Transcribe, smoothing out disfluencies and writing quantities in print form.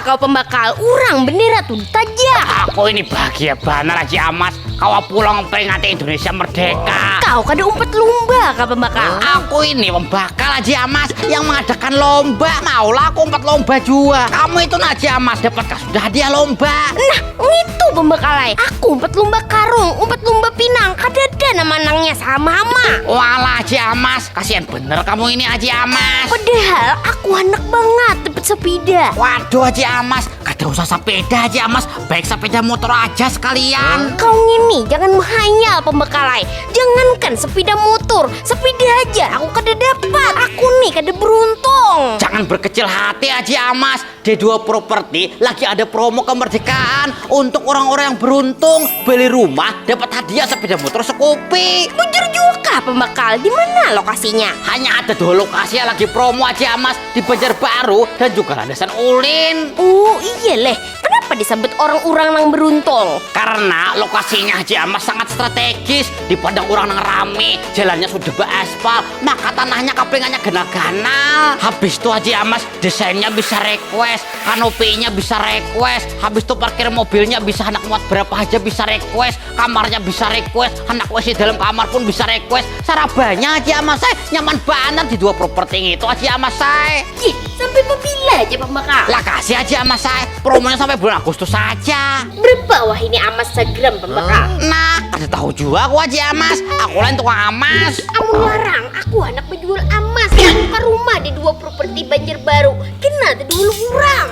kau pembakal? Urang bendera tuh tajam. Aku ini bahagia banget Haji Amas. Kau pulang peringati Indonesia merdeka. Kau kada umpet lomba kau pembakal. Aku ini pembakal Haji Amas yang mengadakan lomba. Maulah aku umpet lomba juga. Kamu itu Haji Amas dapatkah sudah hadiah lomba? Nah, itu pembakalai. Aku umpet lomba karung, umpet lomba pinang. Kadada nama nangnya sama-sama. Walah Haji Amas, kasihan bener kamu ini Haji Amas. Padahal aku anak banget dapat sepeda. Waduh Haji Amas, kada usah sepeda Haji Amas, baik sepeda motor aja sekalian. Kau ini jangan menghayal pembakalai. Jangankan sepeda motor, sepeda aja aku kada dapat. Aku nih kada beruntung. Jangan berkecil hati Haji Amas. D2 Properti lagi ada promo kemerdekaan untuk orang-orang yang beruntung. Beli rumah dapat hadiah sepeda motor Scoopy. Bujur juga pembakal. Di mana lokasinya? Hanya ada 2 lokasi yang lagi promo Haji Amas, di Banjarbaru dan juga Landasan Ulin. Oh iya leh. Kenapa disebut orang-orang yang beruntung? Karena lokasinya Haji Amas sangat strategis. Di padang orang yang rame, jalannya sudah beraspal, maka tanahnya kaplingannya ganal-ganal. Habis itu Haji Amas desainnya bisa request, kanopinya bisa request. Habis itu parkir mobilnya bisa anak muat berapa aja bisa request, kamarnya bisa request, anak WC dalam kamar pun bisa request. Sarabanya Haji Amas saya nyaman banget di 2 properti itu Haji Amas saya. Ih, sampai bila aja pembakal? Lah kasih Haji Amas saya, promonya sampai bulan Agustus saja. Berapa wah ini amas segram pembakal? Nah, ada tahu juga aku Haji Amas. Aku lain tukang amas. Kamu larang, aku anak penjual amas. Buka rumah di 2 properti Banjarbaru. Kena dulu kurang.